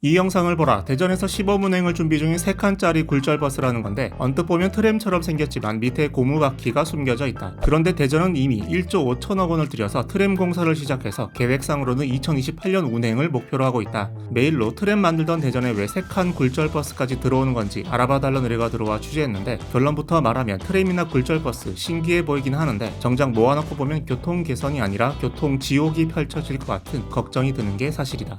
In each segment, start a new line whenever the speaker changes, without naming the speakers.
이 영상을 보라. 대전에서 시범 운행을 준비 중인 3칸짜리 굴절버스라는 건데 언뜻 보면 트램처럼 생겼지만 밑에 고무바퀴가 숨겨져 있다. 그런데 대전은 이미 1조 5천억 원을 들여서 트램 공사를 시작해서 계획상으로는 2028년 운행을 목표로 하고 있다. 메일로 트램 만들던 대전에 왜 3칸 굴절버스까지 들어오는 건지 알아봐달라는 의뢰가 들어와 취재했는데 결론부터 말하면 트램이나 굴절버스 신기해 보이긴 하는데 정작 모아놓고 보면 교통 개선이 아니라 교통 지옥이 펼쳐질 것 같은 걱정이 드는 게 사실이다.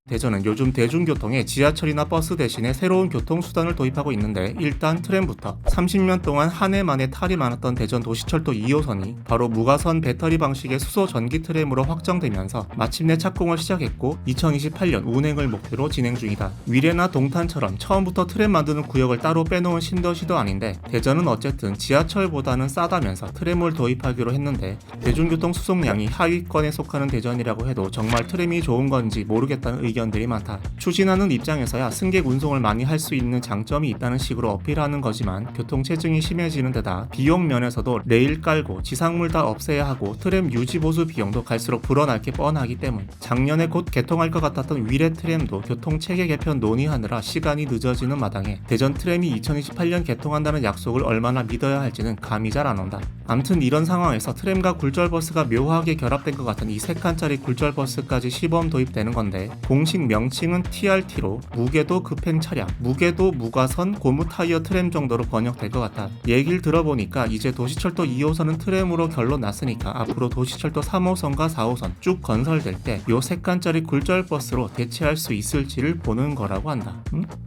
대전은 요즘 대중교통에 지하철이나 버스 대신에 새로운 교통수단을 도입하고 있는데 일단 트램부터 30년 동안 한 해 만에 탈이 많았던 대전 도시철도 2호선이 바로 무가선 배터리 방식의 수소 전기 트램으로 확정되면서 마침내 착공을 시작했고 2028년 운행을 목표로 진행 중이다. 위례나 동탄처럼 처음부터 트램 만드는 구역을 따로 빼놓은 신도시도 아닌데 대전은 어쨌든 지하철보다는 싸다면서 트램을 도입하기로 했는데 대중교통 수송량이 하위권에 속하는 대전이라고 해도 정말 트램이 좋은 건지 모르겠다는 의견들이 많다. 추진하는 입장에서야 승객 운송을 많이 할 수 있는 장점이 있다는 식으로 어필하는 거지만 교통 체증이 심해지는 데다 비용 면에서도 레일 깔고 지상물 다 없애야 하고 트램 유지 보수 비용도 갈수록 불어날 게 뻔하기 때문. 작년에 곧 개통할 것 같았던 위례 트램도 교통 체계 개편 논의하느라 시간이 늦어지는 마당에 대전 트램이 2028년 개통한다는 약속을 얼마나 믿어야 할지는 감이 잘 안 온다. 암튼 이런 상황에서 트램과 굴절버스가 묘하게 결합된 것 같은 이 3칸짜리 굴절버스까지 시범 도입되는 건데 공식 명칭은 TRT로 무게도 급행 차량, 무게도 무가선 고무 타이어 트램 정도로 번역될 것 같다. 얘기를 들어보니까 이제 도시철도 2호선은 트램으로 결론 났으니까 앞으로 도시철도 3호선과 4호선 쭉 건설될 때 요 3칸짜리 굴절버스로 대체할 수 있을지를 보는 거라고 한다.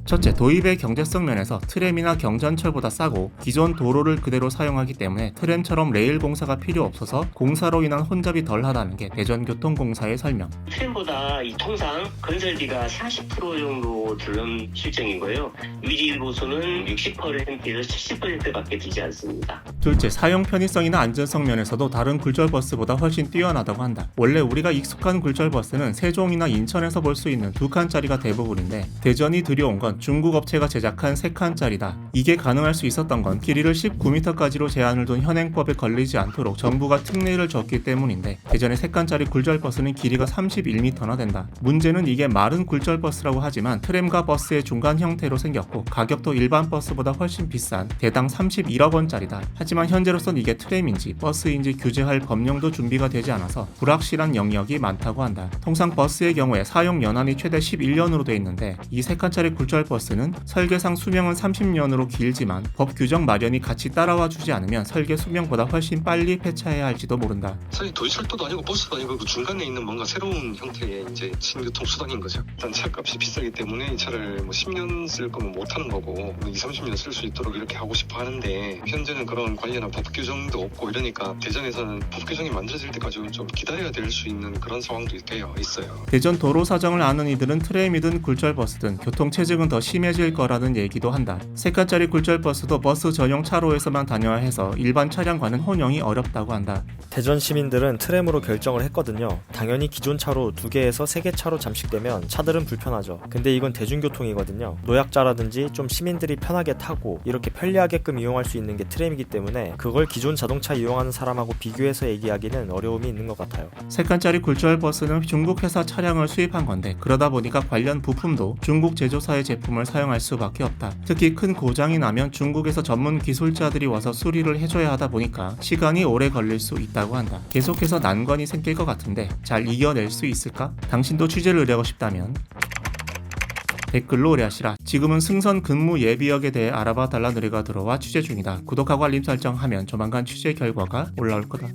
첫째, 도입의 경제성 면에서 트램이나 경전철보다 싸고 기존 도로를 그대로 사용하기 때문에 트램처럼 레일 공사가 필요 없어서 공사로 인한 혼잡이 덜하다는 게 대전교통공사의 설명.
트램보다 이 통상 건설비가 40% 정도 드는 실정인 거예요. 위리 보수는 60%에서 70%밖에 들지 않습니다.
둘째, 사용 편의성이나 안전성 면에서도 다른 굴절버스보다 훨씬 뛰어나다고 한다. 원래 우리가 익숙한 굴절버스는 세종이나 인천에서 볼 수 있는 2칸짜리가 대부분인데 대전이 들여온 건 중국 업체가 제작한 3칸짜리다. 이게 가능할 수 있었던 건 길이를 19m까지로 제한을 둔 현행법에 걸리지 않도록 정부가 특례를 줬기 때문인데 대전의 3칸짜리 굴절버스는 길이가 31m나 된다. 문제는 이게 마른 굴절버스라고 하지만 트램과 버스의 중간 형태로 생겼고 가격도 일반 버스보다 훨씬 비싼 대당 31억 원짜리다. 하지만 현재로선 이게 트램인지 버스인지 규제할 법령도 준비가 되지 않아서 불확실한 영역이 많다고 한다. 통상 버스의 경우에 사용 연한이 최대 11년으로 돼 있는데 이 3칸짜리 굴절버스는 설계상 수명은 30년으로 길지만 법 규정 마련이 같이 따라와 주지 않으면 설계 수명보다 훨씬 빨리 폐차해야 할지도 모른다.
사실 도시철도도 아니고 버스도 아니고 그 중간에 있는 뭔가 새로운 형태의 이제 신교통 수단인 거죠. 일단 차값이 비싸기 때문에 이 차를 10년 쓸 거면 못 하는 거고 20-30년 쓸 수 있도록 이렇게 하고 싶어 하는데 현재는 그런 관련한 법 규정도 없고 이러니까 대전에서는 법 규정이 만들어질 때까지 좀 기다려야 될 수 있는 그런 상황도 되어 있어요.
대전 도로 사정을 아는 이들은 트램이든 굴절버스든 교통 체증은 더 심해질 거라는 얘기도 한다. 3칸짜리 굴절버스도 버스 전용 차로에서만 다녀야 해서 일반 차량과는 혼용이 어렵다고 한다.
대전 시민들은 트램으로 결정을 했거든요. 당연히 기존 차로 2개에서 3개 차로 잠식되면 차들은 불편하죠. 근데 이건 대중교통이거든요. 노약자라든지 좀 시민들이 편하게 타고 이렇게 편리하게끔 이용할 수 있는 게 트램이기 때문에 그걸 기존 자동차 이용하는 사람하고 비교해서 얘기하기는 어려움이 있는 것 같아요.
3칸짜리 굴절버스는 중국 회사 차량을 수입한 건데 그러다 보니까 관련 부품도 중국 제조사의 제품을 사용할 수밖에 없다. 특히 큰 고장이 나면 중국에서 전문 기술자들이 와서 수리를 해줘야 하다 보니까 시간이 오래 걸릴 수 있다고 한다. 계속해서 난관이 생길 것 같은데 잘 이겨낼 수 있을까? 당신도 취재를 의뢰하고 싶다면 댓글로 의뢰하시라. 지금은 승선 근무 예비역에 대해 알아봐 달라는 의뢰가 들어와 취재 중이다. 구독하고 알림 설정하면 조만간 취재 결과가 올라올 거다.